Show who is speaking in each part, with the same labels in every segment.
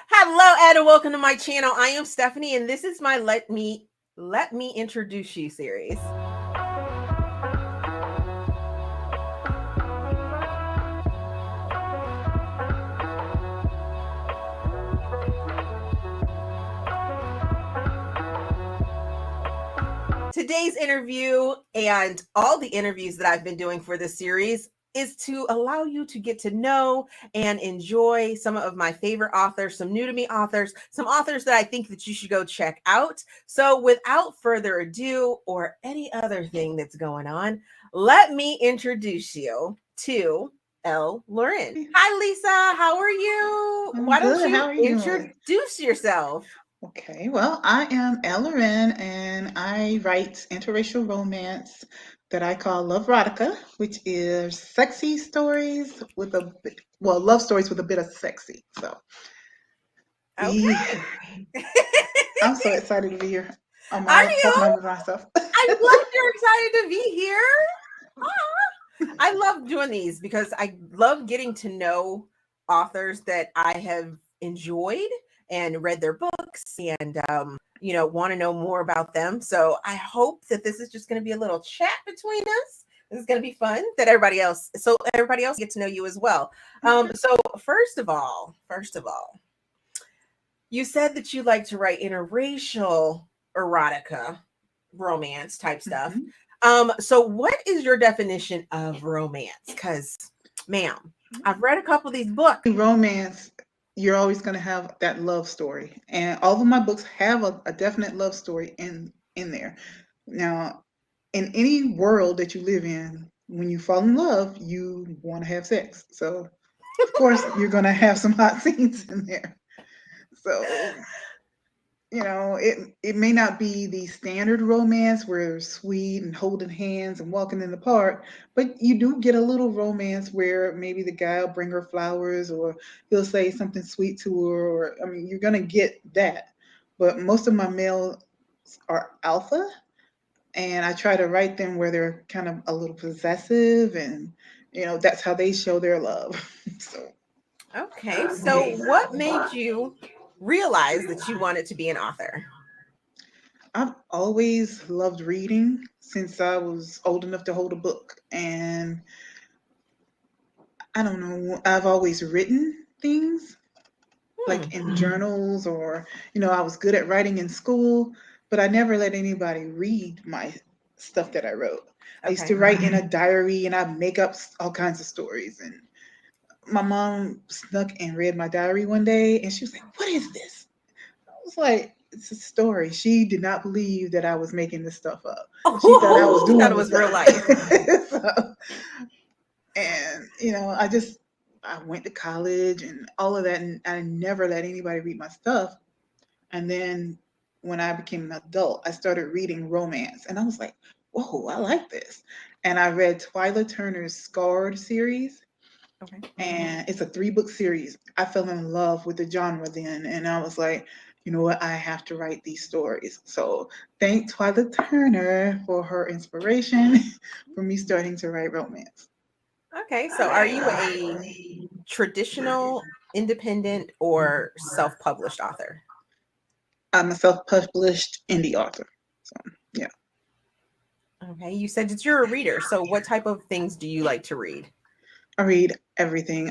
Speaker 1: Hello, and welcome to my channel. I am Stephanie, and this is my Let Me Introduce You series. Today's interview and all the interviews that I've been doing for this series is to allow you to get to know and enjoy some of my favorite authors, some new to me authors, some authors that I think that you should go check out. So without further ado or any other thing that's going on, let me introduce you to L Loren. Hi, Lisa. How are you?
Speaker 2: I'm
Speaker 1: Why don't
Speaker 2: good.
Speaker 1: you
Speaker 2: How are you doing?
Speaker 1: introduce yourself?
Speaker 2: Okay, well, I am L Loren, and I write interracial romance that I call Love Erotica, which is sexy stories with a bit, well, love stories with a bit of sexy. So,
Speaker 1: Okay.
Speaker 2: I'm so excited to be here on
Speaker 1: Are
Speaker 2: my talking
Speaker 1: you?
Speaker 2: about myself.
Speaker 1: I'm glad you're excited to be here. I love doing these because I love getting to know authors that I have enjoyed and read their books and want to know more about them. So I hope that this is just going to be a little chat between us. This is going to be fun that everybody else get to know you as well. So first of all, you said that you like to write interracial erotica, romance type stuff.
Speaker 2: Mhm.
Speaker 1: So what is your definition of romance? Because, ma'am, I've read a couple of these books.
Speaker 2: Romance, you're always going to have that love story, and all of my books have a definite love story in there. Now, in any world that you live in, when you fall in love, you want to have sex. So, of course, you're going to have some hot scenes in there. So, it may not be the standard romance where it's sweet and holding hands and walking in the park, but you do get a little romance where maybe the guy will bring her flowers or he'll say something sweet to her, or I mean, you're going to get that. But most of my males are alpha, and I try to write them where they're kind of a little possessive, and that's how they show their love. So
Speaker 1: Okay, so what made you realize that you wanted to be an author?
Speaker 2: I've always loved reading since I was old enough to hold a book, and I don't know, I've always written things
Speaker 1: Hmm.
Speaker 2: like in journals, or I was good at writing in school, but I never let anybody read my stuff that I wrote. I used to
Speaker 1: Okay.
Speaker 2: write in a diary, and I'd make up all kinds of stories. And my mom snuck and read my diary one day, and she was like, "What is this?" I was like, "It's a story." She did not believe that I was making this stuff up. She thought I was
Speaker 1: Oh, she thought
Speaker 2: doing
Speaker 1: it
Speaker 2: the
Speaker 1: was real life.
Speaker 2: stuff. So, and I went to college and all of that, and I never let anybody read my stuff. And then when I became an adult, I started reading romance, and I was like, "Whoa, I like this." And I read Twyla Turner's Scarred series,
Speaker 1: Okay.
Speaker 2: and it's a 3-book series. I fell in love with the genre then, and I was like, you know what, I have to write these stories. So thank Twyla Turner for her inspiration for me starting to write romance.
Speaker 1: Okay, so are you a traditional, independent, or self-published author?
Speaker 2: I'm a self-published indie author. So yeah,
Speaker 1: Okay, you said that you're a reader. So what type of things do you like to read?
Speaker 2: I read everything.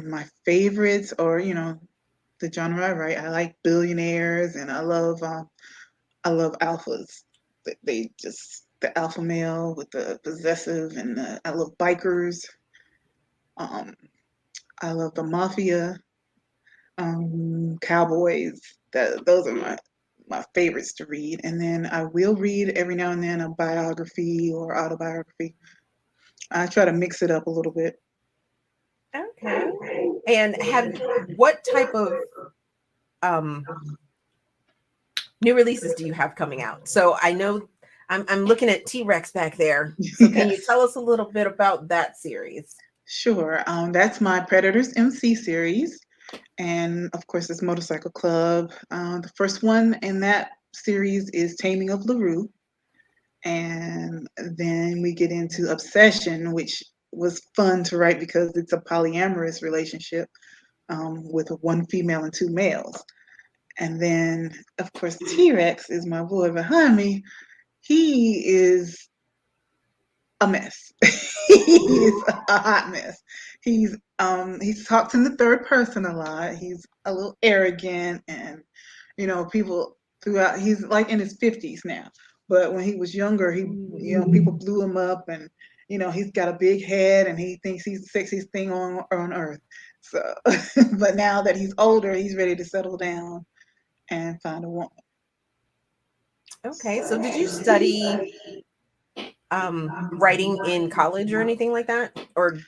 Speaker 2: My favorites are, the genre I write. I like billionaires, and I love alphas. They just the alpha male with the possessive, and I love bikers. Um, I love the mafia, cowboys. Those are my favorites to read. And then I will read every now and then a biography or autobiography. I try to mix it up a little bit.
Speaker 1: Okay. And what type of um new releases do you have coming out? So I know I'm looking at T-Rex back there. So can you
Speaker 2: Yes,
Speaker 1: tell us a little bit about that series?
Speaker 2: sure. That's my Predators MC series. And of course, it's Motorcycle Club. The first one in that series is Taming of LaRue. And then we get into Obsession, which was fun to write because it's a polyamorous relationship. with one female and two males. And then, of course, T-Rex is my boy behind me. He is a mess. He is a hot mess. He talks in the third person a lot. He's a little arrogant, and people throughout. He's like in his 50s now, but when he was younger, people blew him up, and he's got a big head, and he thinks he's the sexiest thing on earth. So, but now that he's older, he's ready to settle down and find a woman.
Speaker 1: Okay, so did you study writing in college or anything like that? Or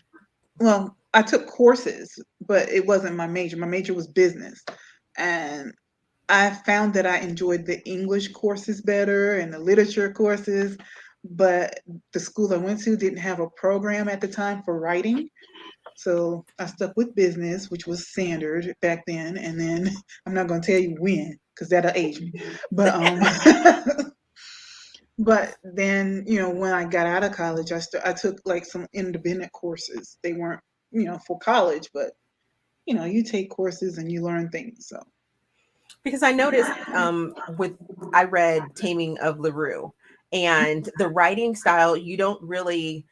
Speaker 2: Well, I took courses, but it wasn't my major. My major was business, and I found that I enjoyed the English courses better and the literature courses, but the school I went to didn't have a program at the time for writing. So I stuck with business, which was standard back then. And then I'm not going to tell you when, because that'll age me. But but then when I got out of college, I took like some independent courses. They weren't for college, but you take courses and you learn things. So
Speaker 1: because I noticed I read Taming of LaRue, and the writing style, you don't really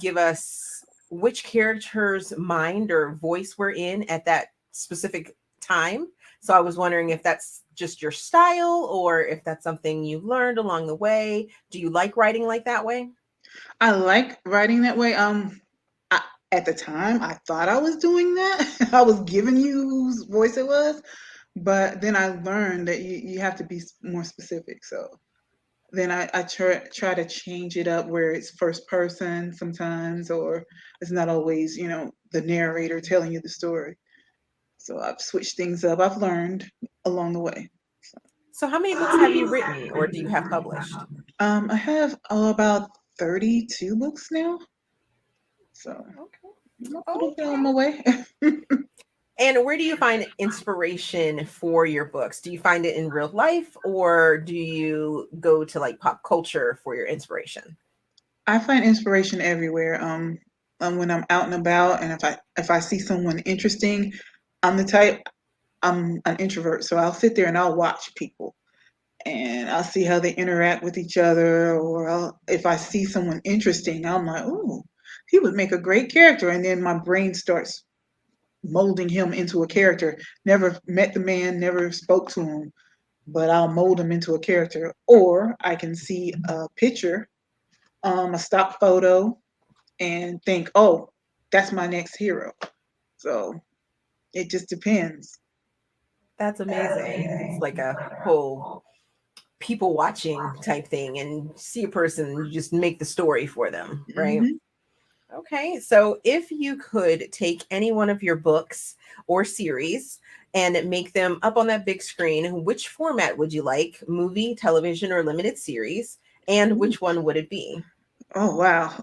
Speaker 1: give us which character's mind or voice we're in at that specific time. So I was wondering if that's just your style or if that's something you learned along the way. Do you like writing like that way?
Speaker 2: I like writing that way. At the time, I thought I was doing that. I was giving you whose voice it was, but then I learned that you have to be more specific. So then I try to change it up where it's first person sometimes, or it's not always, the narrator telling you the story. So I've switched things up. I've learned along the way.
Speaker 1: So how many books have you written or do you have published?
Speaker 2: I have about 32 books now. So I'm a little bit on my way.
Speaker 1: And where do you find inspiration for your books? Do you find it in real life or do you go to like pop culture for your inspiration?
Speaker 2: I find inspiration everywhere. When I'm out and about, and if I see someone interesting, I'm an introvert, so I'll sit there and I'll watch people, and I'll see how they interact with each other. Or if I see someone interesting, I'm like, "Ooh, he would make a great character," and then my brain starts molding him into a character. Never met the man, never spoke to him, but I'll mold him into a character. Or I can see a picture, a stock photo, and think, oh, that's my next hero. So it just depends.
Speaker 1: That's amazing. It's like a whole people watching type thing and see a person, you just make the story for them, right?
Speaker 2: Hmm.
Speaker 1: Okay, so if you could take any one of your books or series and make them up on that big screen, which format would you like? Movie, television, or limited series? And which one would it be?
Speaker 2: Oh, wow.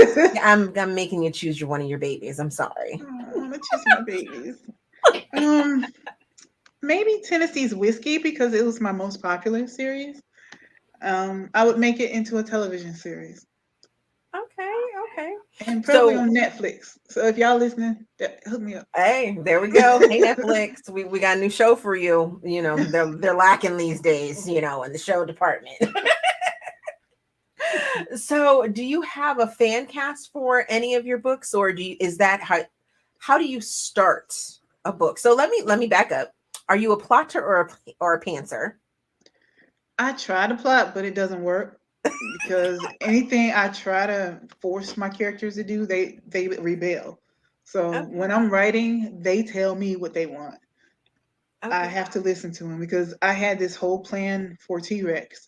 Speaker 1: Yeah, I'm making you choose your one of your babies. I'm sorry.
Speaker 2: I want to choose my babies. Um, Maybe Tennessee's Whiskey because it was my most popular series. I would make it into a television series
Speaker 1: Okay, okay.
Speaker 2: and probably
Speaker 1: So
Speaker 2: on Netflix. So if y'all listening, hook me up.
Speaker 1: hey, there we go. Hey Netflix, we got a new show for you. You know, they're lacking these days, you know, in the show department. So, do you have a fan cast for any of your books, or is that how do you start a book? So let me back up. Are you a plotter or a pantser?
Speaker 2: I try to plot, but it doesn't work because anything I try to force my characters to do, they rebel. So
Speaker 1: Okay,
Speaker 2: when I'm writing, they tell me what they want. I
Speaker 1: okay.
Speaker 2: have to listen to them because I had this whole plan for T-Rex.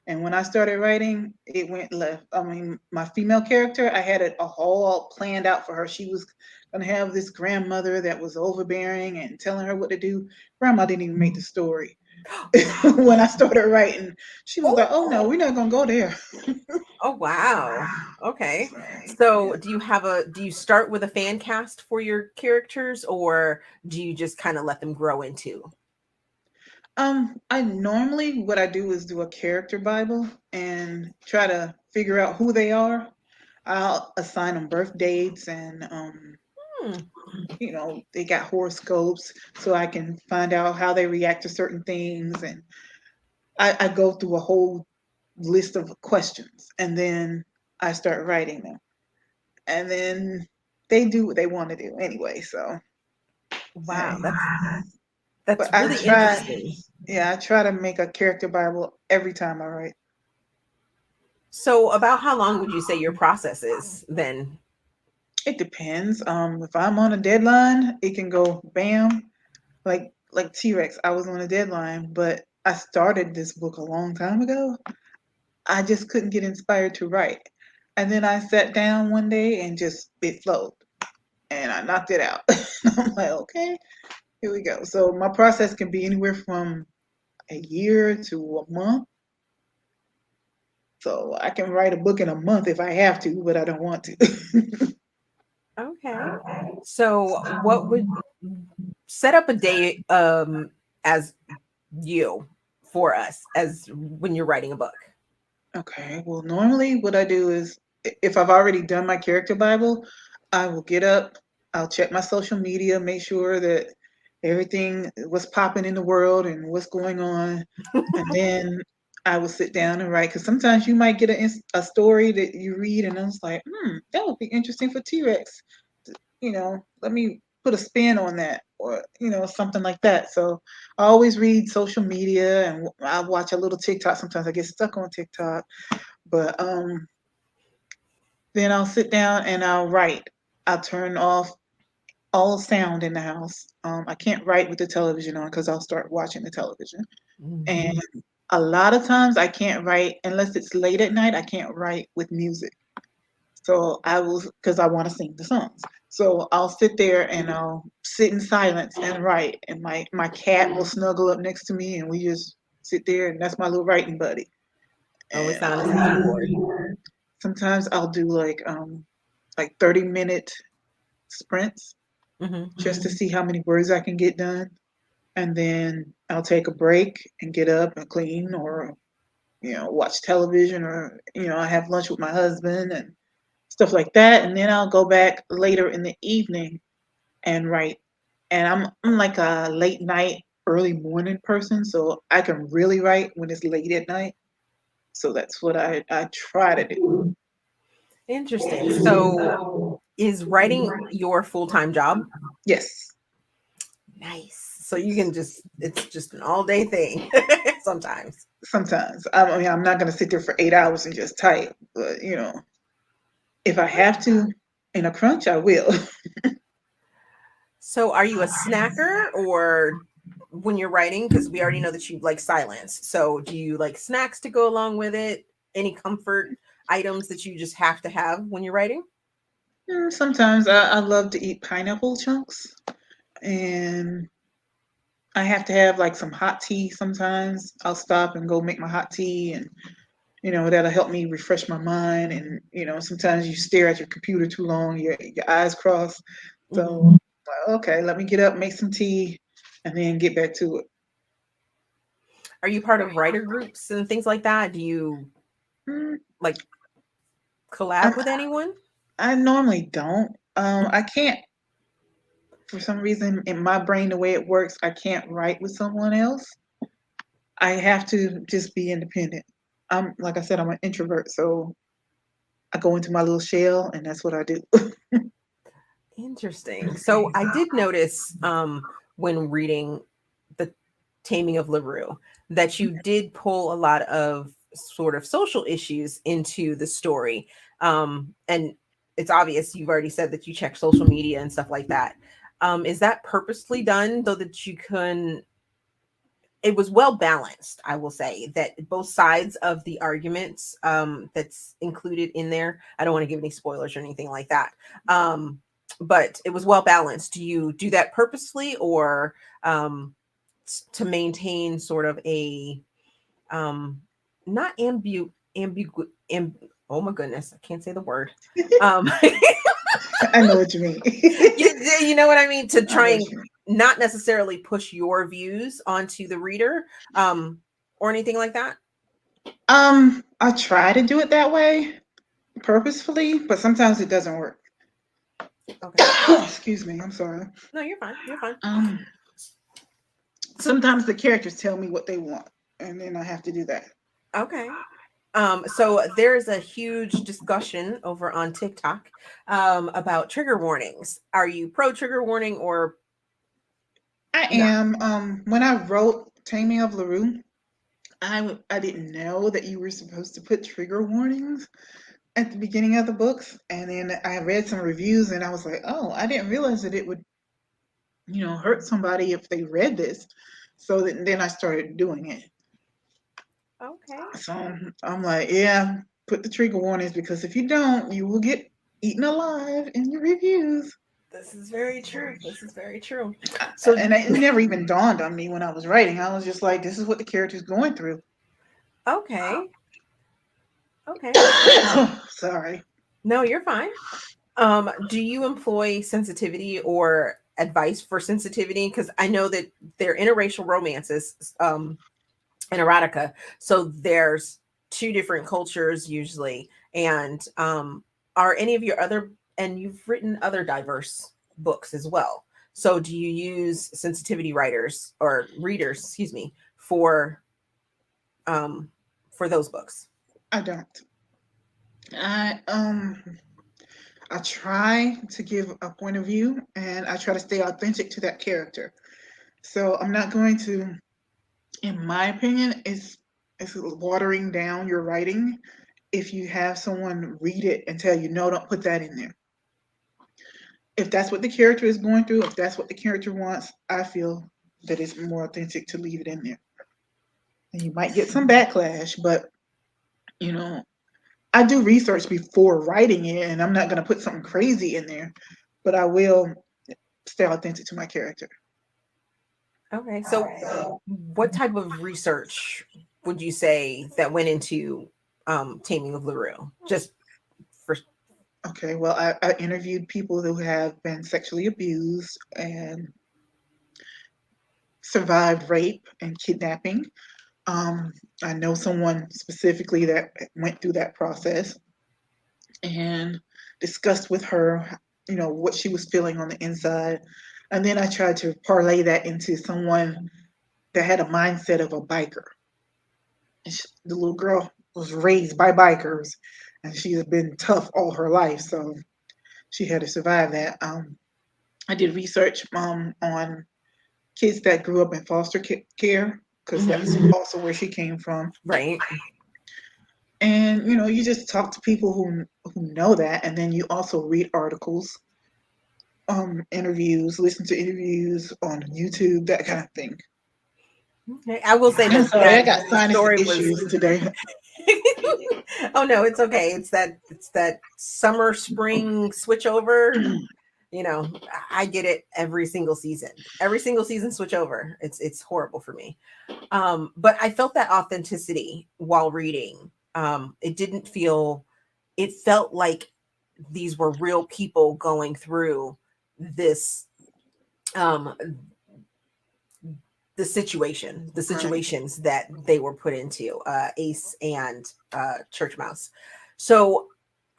Speaker 2: And when I started writing, it went left. I mean, my female character, I had it a whole planned out for her. She was going to have this grandmother that was overbearing and telling her what to do. Grandma didn't even make the story. When I started writing, she was like, "Oh no, we're not going to go there."
Speaker 1: Oh wow. Okay.
Speaker 2: So,
Speaker 1: So
Speaker 2: yeah.
Speaker 1: do you start with a fan cast for your characters or do you just kind of let them grow into?
Speaker 2: I normally what I do is do a character Bible and try to figure out who they are. I'll assign them birth dates and You know, they got horoscopes so I can find out how they react to certain things. And I go through a whole list of questions and then I start writing them. And then they do what they want to do anyway. So,
Speaker 1: Wow,
Speaker 2: yeah.
Speaker 1: that's
Speaker 2: But I
Speaker 1: really
Speaker 2: try,
Speaker 1: interesting.
Speaker 2: yeah, I try to make a character Bible every time I write.
Speaker 1: So, about how long would you say your process is then?
Speaker 2: It depends. If I'm on a deadline, it can go bam, like T-Rex. I was on a deadline, but I started this book a long time ago. I just couldn't get inspired to write. And then I sat down one day and just it flowed. And I knocked it out. I'm like, okay, here we go. So my process can be anywhere from a year to a month. So I can write a book in a month if I have to, but I don't want to.
Speaker 1: Okay. So, what would set up a day as you for us as when you're writing a book?
Speaker 2: Okay, well, normally what I do is if I've already done my character Bible, I will get up, I'll check my social media, make sure that everything what's popping in the world and what's going on, and then I will sit down and write. Because sometimes you might get a story that you read, and I was like, that would be interesting for T-Rex. You know, let me put a spin on that, or something like that. So I always read social media, and I watch a little TikTok. Sometimes I get stuck on TikTok, but then I'll sit down and I'll write. I'll turn off all sound in the house. I can't write with the television on because I'll start watching the television.
Speaker 1: Mhm.
Speaker 2: And a lot of times I can't write unless it's late at night. I can't write with music. So I will, because I want to sing the songs. So I'll sit there and I'll sit in silence and write. And my cat will snuggle up next to me and we just sit there and that's my little writing buddy.
Speaker 1: Always
Speaker 2: And
Speaker 1: sound as a keyboard.
Speaker 2: sometimes I'll do like 30-minute sprints
Speaker 1: Hmm.
Speaker 2: just to see how many words I can get done. And then I'll take a break and get up and clean or, watch television or, I have lunch with my husband and stuff like that. And then I'll go back later in the evening and write. And I'm like a late night, early morning person. So I can really write when it's late at night. So that's what I try to do.
Speaker 1: Interesting. So, is writing your full-time job?
Speaker 2: Yes.
Speaker 1: Nice. So you can it's just an all-day thing sometimes.
Speaker 2: Sometimes. I mean, I'm not going to sit there for 8 hours and just type, but if I have to in a crunch, I will.
Speaker 1: So are you a snacker or when you're writing? Because we already know that you like silence. So do you like snacks to go along with it? Any comfort items that you just have to have when you're writing?
Speaker 2: Sometimes I love to eat pineapple chunks, and I have to have like some hot tea sometimes. I'll stop and go make my hot tea, and that'll help me refresh my mind. And sometimes you stare at your computer too long, your eyes cross. So,
Speaker 1: Mhm.
Speaker 2: okay, let me get up, make some tea, and then get back to it.
Speaker 1: Are you part of writer groups and things like that? Do you
Speaker 2: Mm,
Speaker 1: like
Speaker 2: I,
Speaker 1: collab with anyone?
Speaker 2: I normally don't. I can't, for some reason, in my brain, the way it works, I can't write with someone else. I have to just be independent. Like I said, I'm an introvert, so I go into my little shell, and that's what I do.
Speaker 1: Interesting. So I did notice when reading The Taming of LaRue that you did pull a lot of sort of social issues into the story. And it's obvious you've already said that you check social media and stuff like that. Is that purposely done though that you can it was well balanced, I will say, that both sides of the arguments that's included in there. I don't want to give any spoilers or anything like that. But it was well balanced. Do you do that purposely or to maintain sort of a not oh my goodness, I can't say the word. Um,
Speaker 2: I know what you mean.
Speaker 1: you know what I mean? To
Speaker 2: I know
Speaker 1: try
Speaker 2: what
Speaker 1: and
Speaker 2: you mean.
Speaker 1: not necessarily push your views onto the reader, or anything like that.
Speaker 2: I try to do it that way purposefully, but sometimes it doesn't work.
Speaker 1: Okay.
Speaker 2: Excuse me, I'm sorry.
Speaker 1: No, you're fine. You're fine.
Speaker 2: Um,
Speaker 1: So,
Speaker 2: sometimes the characters tell me what they want, and then I have to do that.
Speaker 1: okay. So there's a huge discussion over on TikTok about trigger warnings. Are you pro trigger warning or
Speaker 2: I
Speaker 1: not?
Speaker 2: am. When I wrote Taming of LaRue, I didn't know that you were supposed to put trigger warnings at the beginning of the books, and then I read some reviews, and I was like, oh, I didn't realize that it would, hurt somebody if they read this. So then I started doing it.
Speaker 1: Okay.
Speaker 2: So I'm like, yeah, put the trigger warnings, because if you don't, you will get eaten alive in your reviews.
Speaker 1: This is very true. This is very true. So,
Speaker 2: And it never even dawned on me when I was writing. I was just like, this is what the character's going through.
Speaker 1: okay. Okay.
Speaker 2: Sorry.
Speaker 1: No, you're fine. Do you employ sensitivity or advice for sensitivity? Because I know that they're interracial romances, and erotica. So there's two different cultures usually. And are any of your other, and you've written other diverse books as well. So do you use sensitivity writers or readers, excuse me, um for those books?
Speaker 2: I don't. I I try to give a point of view, and I try to stay authentic to that character. So I'm not going to, in my opinion, it's watering down your writing if you have someone read it and tell you, no, don't put that in there. If that's what the character is going through, if that's what the character wants, I feel that it's more authentic to leave it in there. And you might get some backlash, but you know, I do research before writing it, and I'm not going to put something crazy in there, but I will stay authentic to my character.
Speaker 1: Okay. So what type of research would you say that went into Taming of LaRue? Just for
Speaker 2: Okay, well, I interviewed people who have been sexually abused and survived rape and kidnapping. Um, I know someone specifically that went through that process, and discussed with her, what she was feeling on the inside. And then I tried to parlay that into someone that had a mindset of a biker. The little girl was raised by bikers, and she has been tough all her life, so she had to survive that. I did research on kids that grew up in foster care, because that's
Speaker 1: Mhm.
Speaker 2: also where she came from.
Speaker 1: Right.
Speaker 2: And you just talk to people who know that, and then you also read articles, interviews, listen to interviews on YouTube, that kind of thing.
Speaker 1: Okay. I will say
Speaker 2: I'm
Speaker 1: that
Speaker 2: sorry, I
Speaker 1: that
Speaker 2: got
Speaker 1: the
Speaker 2: sinus
Speaker 1: story was
Speaker 2: issues today.
Speaker 1: oh no, it's okay. It's that summer spring switch over. I get it every single season. Every single season switch over. It's horrible for me. But I felt that authenticity while reading. It didn't feel it felt like these were real people going through this um the
Speaker 2: Right.
Speaker 1: situations that they were put into, Ace and Church Mouse. So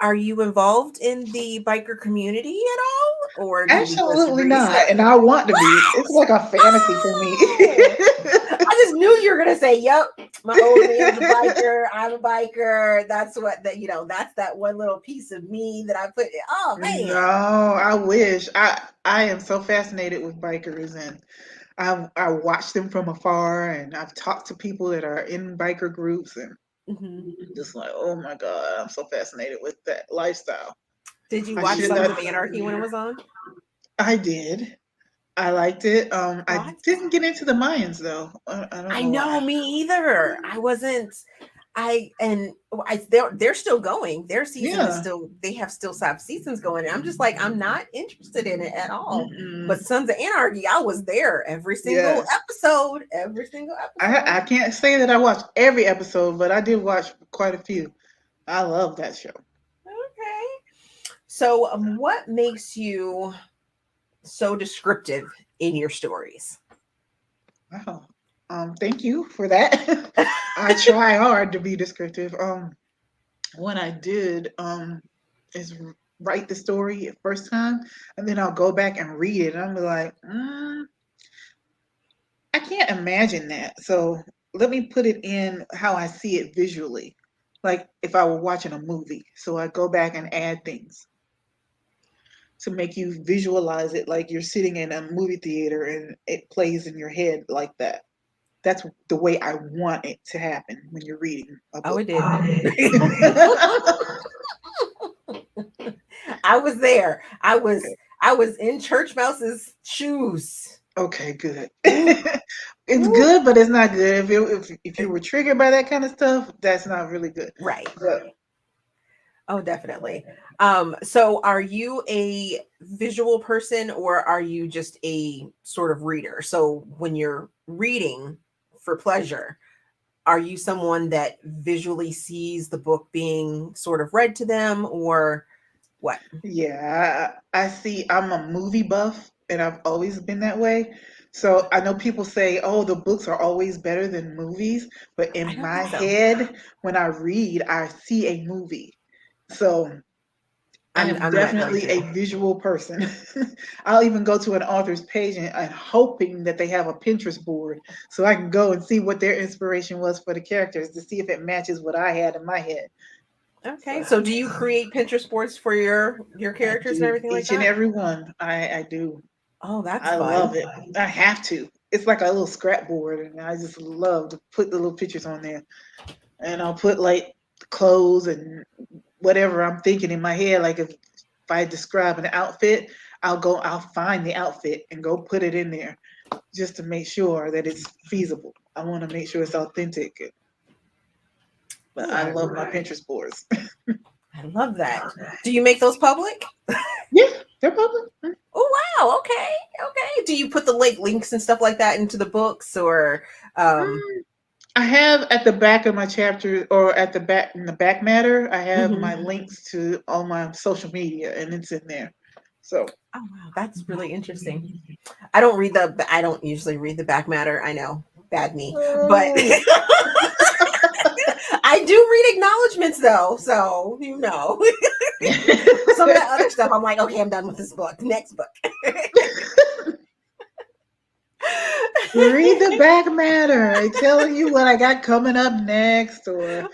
Speaker 1: are you involved in the biker community at all, or do you just
Speaker 2: Absolutely
Speaker 1: read
Speaker 2: not.
Speaker 1: stuff?
Speaker 2: And I want to be. It's
Speaker 1: What?
Speaker 2: like a fantasy for me.
Speaker 1: Oh, I just knew you were gonna say, "Yep, my old man's a biker. I'm a biker." That's what that That's that one little piece of me that I put. Oh
Speaker 2: No,
Speaker 1: man.
Speaker 2: I wish. I am so fascinated with bikers, and I watch them from afar, and I've talked to people that are in biker groups, and
Speaker 1: Mhm.
Speaker 2: just like, oh my God, I'm so fascinated with that lifestyle.
Speaker 1: Did you
Speaker 2: I
Speaker 1: watch
Speaker 2: should
Speaker 1: Sons
Speaker 2: not.
Speaker 1: of Anarchy when it was on?
Speaker 2: I did. I liked it. I
Speaker 1: What?
Speaker 2: didn't get into the Mayans though. I don't
Speaker 1: I
Speaker 2: know
Speaker 1: know,
Speaker 2: why.
Speaker 1: me either. I wasn't. They're still going. Their season is
Speaker 2: Yeah.
Speaker 1: still. They have still have seasons going. I'm just like, I'm not interested in it at all.
Speaker 2: Mm-mm.
Speaker 1: But Sons of Anarchy, I was there every single
Speaker 2: Yes.
Speaker 1: episode. Every single
Speaker 2: I
Speaker 1: episode.
Speaker 2: can't say that I watched every episode, but I did watch quite a few. I love that show.
Speaker 1: Okay. So, what makes you so descriptive in your stories?
Speaker 2: Wow. Thank you for that. I try hard to be descriptive. What I did is write the story first time, and then I'll go back and read it, and I'm like, I can't imagine that. So let me put it in how I see it visually, like if I were watching a movie. So I go back and add things to make you visualize it like you're sitting in a movie theater and it plays in your head like that. That's the way I want it to happen when you're reading a
Speaker 1: Oh,
Speaker 2: book.
Speaker 1: it did. I was there. I was in Church Mouse's shoes.
Speaker 2: Okay, good.
Speaker 1: Ooh,
Speaker 2: It's
Speaker 1: ooh.
Speaker 2: good, but it's not good. If you were triggered by that kind of stuff, that's not really good.
Speaker 1: Right.
Speaker 2: But
Speaker 1: Oh, definitely. So are you a visual person or are you just a sort of reader? So when you're reading for pleasure, are you someone that visually sees the book being sort of read to them or what?
Speaker 2: yeah, I see. I'm a movie buff, and I've always been that way. So I know people say, "Oh, the books are always better than movies," but
Speaker 1: I
Speaker 2: in
Speaker 1: don't
Speaker 2: my
Speaker 1: think so.
Speaker 2: head, when I read, I see a movie. So I am
Speaker 1: I'm that way
Speaker 2: definitely a
Speaker 1: too.
Speaker 2: visual person. I'll even go to an author's page and hoping that they have a Pinterest board so I can go and see what their inspiration was for the characters to see if it matches what I had in my head.
Speaker 1: Okay.
Speaker 2: So
Speaker 1: So do you create Pinterest boards for your
Speaker 2: I
Speaker 1: characters and
Speaker 2: do
Speaker 1: everything like
Speaker 2: each and
Speaker 1: that?
Speaker 2: every one. I do.
Speaker 1: Oh, that's
Speaker 2: I love
Speaker 1: fun.
Speaker 2: it. I have to. It's like a little scrap board, and I just love to put the little pictures on there. And I'll put like clothes and whatever I'm thinking in my head. Like if I describe an outfit, I'll find the outfit and go put it in there just to make sure that it's feasible. I want to make sure it's authentic. But
Speaker 1: Oh,
Speaker 2: I love my Pinterest boards.
Speaker 1: I love that. Do you make those public?
Speaker 2: Yeah, they're public.
Speaker 1: Oh wow, okay. Okay. Do you put the links and stuff like that into the books or
Speaker 2: Mm, I have at the back of my chapter, or at the back in the back matter, I have my
Speaker 1: mhm.
Speaker 2: links to all my social media, and it's in there. So
Speaker 1: Oh wow, that's really interesting. I don't usually read the back matter. I know. Bad me. But
Speaker 2: oh,
Speaker 1: I do read acknowledgments though, so you know. Some of that other stuff I'm like, okay, I'm done with this book. Next book.
Speaker 2: read the back matter. I tell you what I got coming up next, or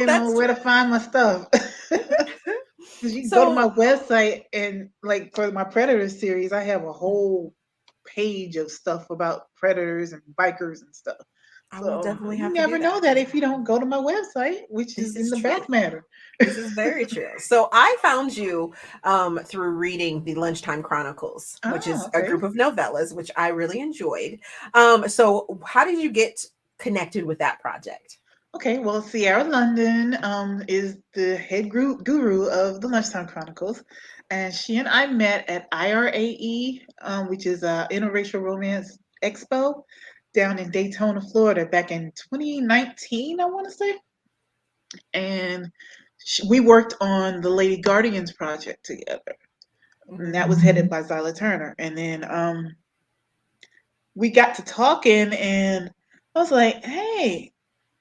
Speaker 1: That's
Speaker 2: where to
Speaker 1: true.
Speaker 2: find my stuff. Because you can go to my
Speaker 1: So,
Speaker 2: website, and like for my Predator series, I have a whole page of stuff about predators and bikers and stuff.
Speaker 1: I will
Speaker 2: So
Speaker 1: definitely
Speaker 2: you
Speaker 1: have to
Speaker 2: never
Speaker 1: do
Speaker 2: know
Speaker 1: that.
Speaker 2: that if you don't go to my website, which
Speaker 1: This
Speaker 2: is in
Speaker 1: is
Speaker 2: the
Speaker 1: true.
Speaker 2: back matter.
Speaker 1: This is very true. So I found you through reading the Lunchtime Chronicles, which
Speaker 2: Ah,
Speaker 1: is a
Speaker 2: okay.
Speaker 1: group of novellas, which I really enjoyed. So how did you get connected with that project?
Speaker 2: Okay, well, Sierra London is the head guru of the Lunchtime Chronicles, and she and I met at IRAE, which is Interracial Romance Expo down in Daytona, Florida, back in 2019, I want to say. And we worked on the Lady Guardians project together, and that
Speaker 1: Mhm.
Speaker 2: was headed by Zyla Turner. And then we got to talking, and I was like, "Hey,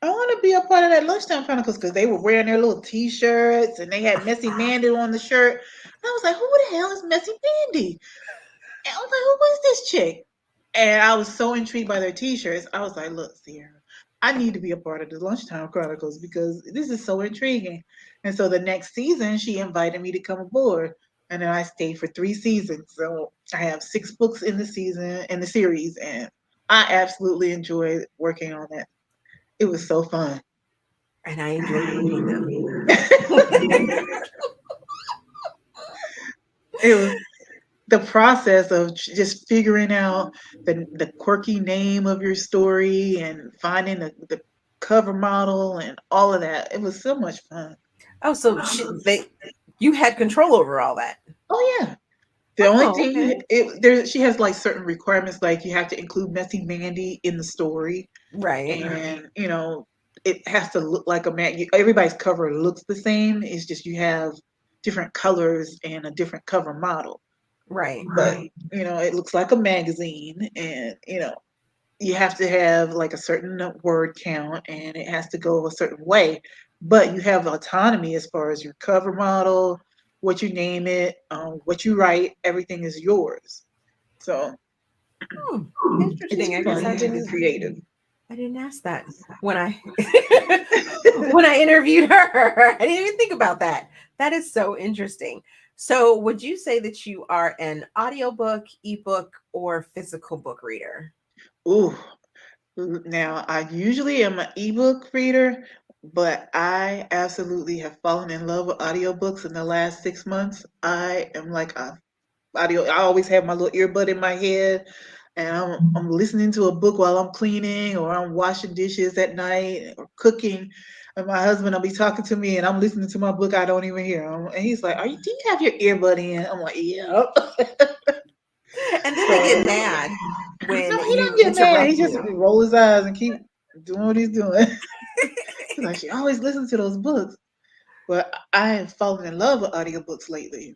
Speaker 2: I want to be a part of that Lunchtime Chronicles," because they were wearing their little T-shirts and they had Messy Mandy on the shirt. And I was like, "Who the hell is Messy Mandy?" And I was like, "Who is this chick?" And I was so intrigued by their T-shirts. I was like, "Look, Sierra, I need to be a part of the Lunchtime Chronicles because this is so intriguing." And so the next season, she invited me to come aboard. And then I stayed for 3 seasons. So I have 6 books in the series, and I absolutely enjoyed working on that. It was so fun.
Speaker 1: And I enjoyed reading them.
Speaker 2: It was the process of just figuring out the quirky name of your story and finding the cover model and all of that. It was so much fun.
Speaker 1: Oh, so you had control over all that.
Speaker 2: Oh yeah. The only
Speaker 1: Oh,
Speaker 2: thing
Speaker 1: okay.
Speaker 2: she has like certain requirements, like you have to include Messy Mandy in the story,
Speaker 1: Right.
Speaker 2: and it has to look like a man. Everybody's cover looks the same. It's just you have different colors and a different cover model,
Speaker 1: Right.
Speaker 2: but it looks like a magazine, and you have to have like a certain word count, and it has to go a certain way. But you have autonomy as far as your cover model, what you name it, what you write, everything is yours. So
Speaker 1: Hmm,
Speaker 2: it's
Speaker 1: interesting. I guess
Speaker 2: fun to be creative.
Speaker 1: I didn't ask that when I when I interviewed her. I didn't even think about that. That is so interesting. So, would you say that you are an audiobook, ebook, or physical book reader?
Speaker 2: Ooh, now I usually am an ebook reader, but I absolutely have fallen in love with audiobooks in the last 6 months. I am like a audio. I always have my little earbud in my head, and I'm listening to a book while I'm cleaning or I'm washing dishes at night or cooking. And my husband will be talking to me, and I'm listening to my book. I don't even hear him, and he's like, Do you have your earbud in?" I'm like, "Yeah."
Speaker 1: And then they
Speaker 2: So
Speaker 1: get mad when
Speaker 2: no, he
Speaker 1: you
Speaker 2: don't get mad.
Speaker 1: interrupt
Speaker 2: He just
Speaker 1: you.
Speaker 2: roll his eyes and keep doing what he's doing. He's like, "She always listens to those books." But I have fallen in love with audiobooks lately.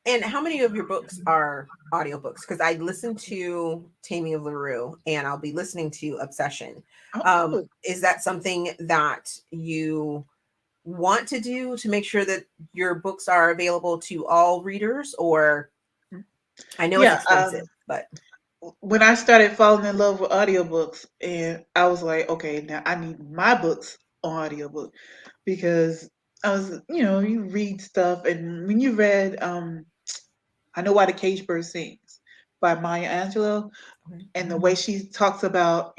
Speaker 1: And how many of your books are audiobooks? Because I listen to Taming of LaRue and I'll be listening to Obsession.
Speaker 2: Oh,
Speaker 1: Is that something that you want to do to make sure that your books are available to all readers? Or I know it's
Speaker 2: yeah.
Speaker 1: expensive, but
Speaker 2: When I started falling in love with audiobooks, and I was like, okay, now I need my books on audiobook because I was, you read stuff, and when you read, I Know Why the Cage Bird Sings by Maya Angelou, and the way she talks about,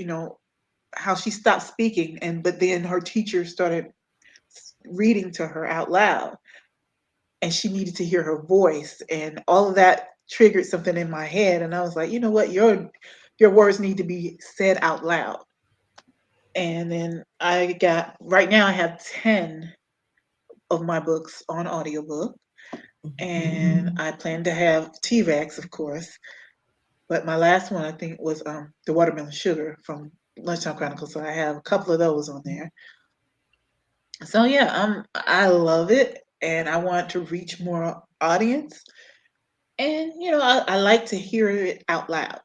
Speaker 2: how she stopped speaking, but then her teacher started reading to her out loud, and she needed to hear her voice, and all of that triggered something in my head, and I was like, you know what, your words need to be said out loud. And then right now I have 10 of my books on audiobook, and I plan to have T-Rex, of course, but my last one I think was The Watermelon Sugar from Lunchtime Chronicles, so I have a couple of those on there. So yeah, I love it, and I want to reach more audience. And I like to hear it out loud.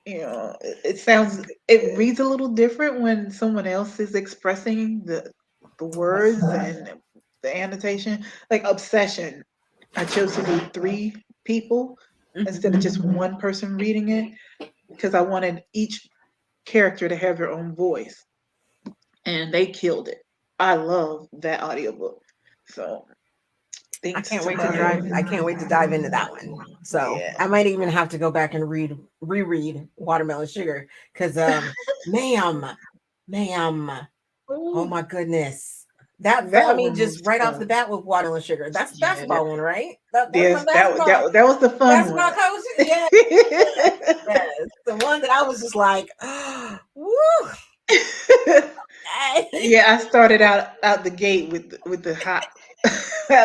Speaker 2: It reads a little different when someone else is expressing the words and the annotation. Like Obsession, I chose to do 3 people instead of just one person reading it because I wanted each character to have their own voice, and they killed it. I love that audiobook. So
Speaker 1: I
Speaker 2: thanks
Speaker 1: can't
Speaker 2: to
Speaker 1: wait to
Speaker 2: my
Speaker 1: drive. I can't wait to dive into that one. So
Speaker 2: yeah.
Speaker 1: I might even have to go back and reread Watermelon Sugar because, ma'am, ma'am, oh
Speaker 2: Ooh,
Speaker 1: my goodness, I
Speaker 2: that
Speaker 1: mean,
Speaker 2: one was
Speaker 1: just right off the
Speaker 2: fun.
Speaker 1: bat with Watermelon Sugar. That's the
Speaker 2: Yeah,
Speaker 1: basketball one, right? That's my
Speaker 2: yes, that was the fun one.
Speaker 1: basketball coach. Yeah, yes, the one that I was just like, woo.
Speaker 2: Yeah, I started out the gate with the hot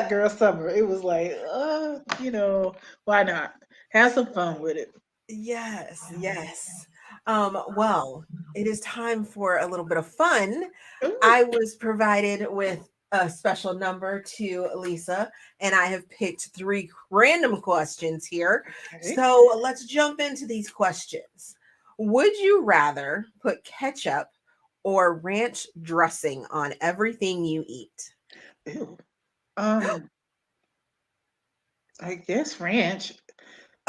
Speaker 2: girl summer. It was like, why not have some fun with it?
Speaker 1: Yes, yes. Well, it is time for a little bit of fun.
Speaker 2: Ooh,
Speaker 1: I was provided with a special number to Lisa, and I have picked 3 random questions here.
Speaker 2: okay.
Speaker 1: So let's jump into these questions. Would you rather put ketchup or ranch dressing on everything you eat?
Speaker 2: Ew. Um, I guess ranch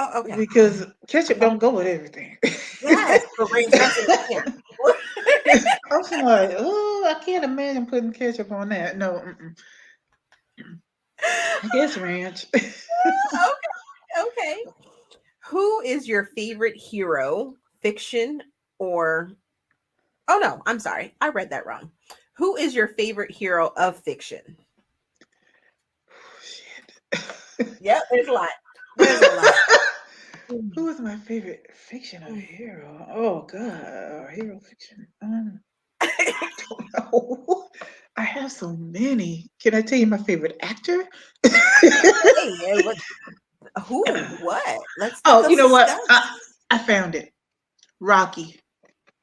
Speaker 1: Oh, okay.
Speaker 2: because ketchup don't go with everything.
Speaker 1: Yes, but ranch dressing can.
Speaker 2: I was like, oh, I can't imagine putting ketchup on that. No, I guess ranch.
Speaker 1: Okay. Who is your favorite hero, fiction or oh no, I'm sorry. I read that wrong. Who is your favorite hero of fiction?
Speaker 2: Shit.
Speaker 1: Yep, there's a lot. There's a lot.
Speaker 2: Who is my favorite fictional hero? Oh God, hero fiction. I don't know. I have so many. Can I tell you my favorite actor?
Speaker 1: Hey, who? What?
Speaker 2: Oh, you
Speaker 1: Let's
Speaker 2: know what?
Speaker 1: discuss.
Speaker 2: I found it. Rocky.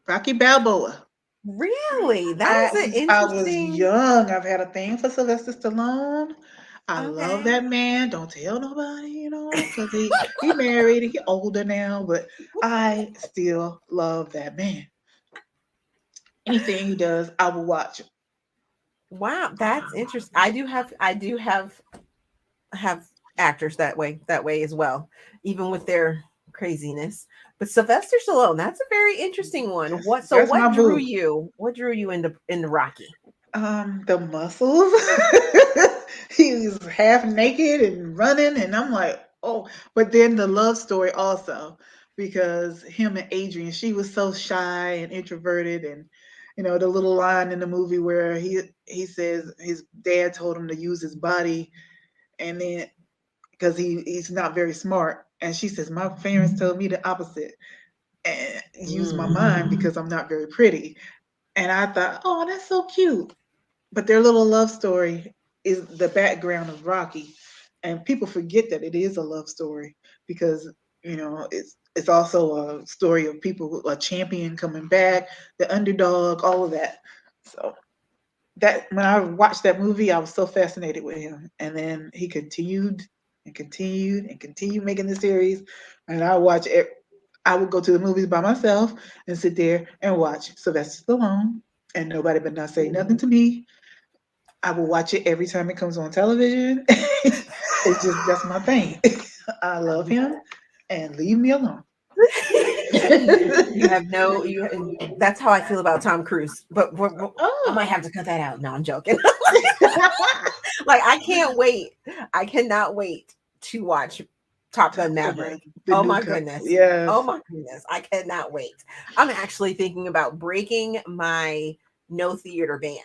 Speaker 2: Rocky Balboa.
Speaker 1: Really? That is an
Speaker 2: I was
Speaker 1: interesting.
Speaker 2: young. I've had a thing for Sylvester Stallone. I love
Speaker 1: Okay.
Speaker 2: that man. Don't tell nobody, because he married. He older now, but I still love that man. Anything he does, I will watch.
Speaker 1: Wow, that's interesting. I do have have actors that way as well, even with their craziness. But Sylvester Stallone, that's a very interesting one.
Speaker 2: That's my
Speaker 1: What drew
Speaker 2: boo.
Speaker 1: you? What drew you into Rocky?
Speaker 2: The muscles. He was half naked and running, and I'm like, oh. But then the love story also, because him and Adrian, she was so shy and introverted, and the little line in the movie where he says his dad told him to use his body, and then because he's not very smart, and she says my parents told me the opposite, and use my mind because I'm not very pretty. And I thought, oh, that's so cute. But their little love story is the background of Rocky, and people forget that it is a love story because it's also a story of people, a champion coming back, the underdog, all of that. So that when I watched that movie, I was so fascinated with him, and then he continued and continued and continued making the series, and I watch it. I would go to the movies by myself and sit there and watch Sylvester Stallone, and nobody but not say nothing to me. I will watch it every time it comes on television. It's just that's my thing. I love him, and leave me alone.
Speaker 1: You have no that's how I feel about Tom Cruise. But I might have to cut that out. No, I'm joking. Like I can't wait. I cannot wait to watch Top Gun Maverick. Oh my goodness.
Speaker 2: Yes.
Speaker 1: Oh my goodness. I cannot wait. I'm actually thinking about breaking my no theater ban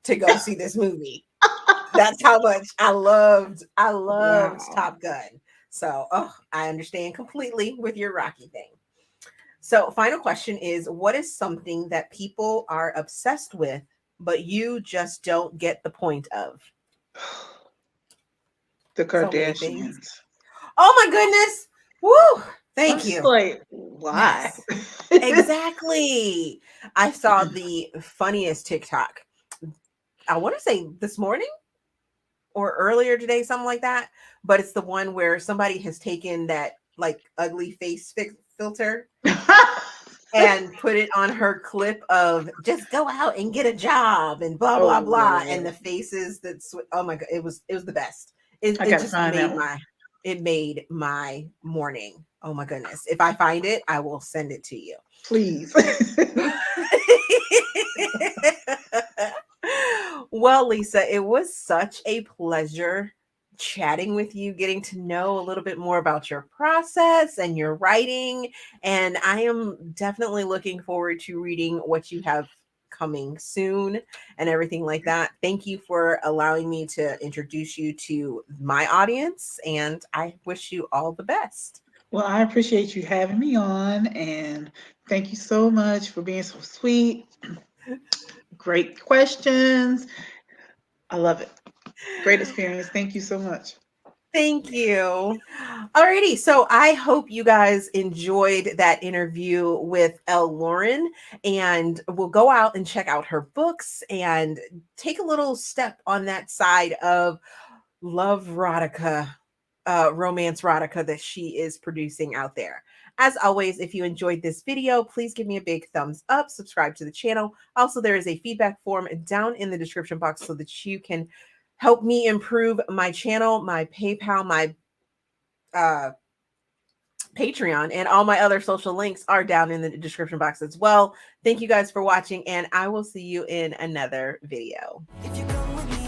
Speaker 1: to go see this movie. That's how much I loved
Speaker 2: Wow.
Speaker 1: Top Gun. So, I understand completely with your Rocky thing. So, final question is, what is something that people are obsessed with, but you just don't get the point of?
Speaker 2: The
Speaker 1: So many things.
Speaker 2: Kardashians.
Speaker 1: Oh my goodness. Woo! Thank
Speaker 2: I'm
Speaker 1: you.
Speaker 2: just like, why?
Speaker 1: Yes, exactly. I saw the funniest TikTok. I want to say this morning or earlier today, something like that. But it's the one where somebody has taken that like ugly face filter and put it on her clip of just go out and get a job and blah blah
Speaker 2: Oh,
Speaker 1: blah,
Speaker 2: Lord.
Speaker 1: and the faces oh my god, it was the best. It
Speaker 2: I gotta
Speaker 1: just
Speaker 2: find that
Speaker 1: made
Speaker 2: one.
Speaker 1: it made my morning. Oh my goodness. If I find it, I will send it to you.
Speaker 2: Please.
Speaker 1: Well, Lisa, it was such a pleasure chatting with you, getting to know a little bit more about your process and your writing. And I am definitely looking forward to reading what you have coming soon and everything like that. Thank you for allowing me to introduce you to my audience, and I wish you all the best.
Speaker 2: Well, I appreciate you having me on, and thank you so much for being so sweet. Great questions. I love it. Great experience. Thank you so much.
Speaker 1: Thank you. Alrighty, so I hope you guys enjoyed that interview with L Loren, and we'll go out and check out her books and take a little step on that side of love erotica, romance erotica that she is producing out there. As always, if you enjoyed this video, please give me a big thumbs up, subscribe to the channel. Also, there is a feedback form down in the description box so that you can help me improve my channel, my PayPal, my Patreon, and all my other social links are down in the description box as well. Thank you guys for watching, and I will see you in another video. If you come with me,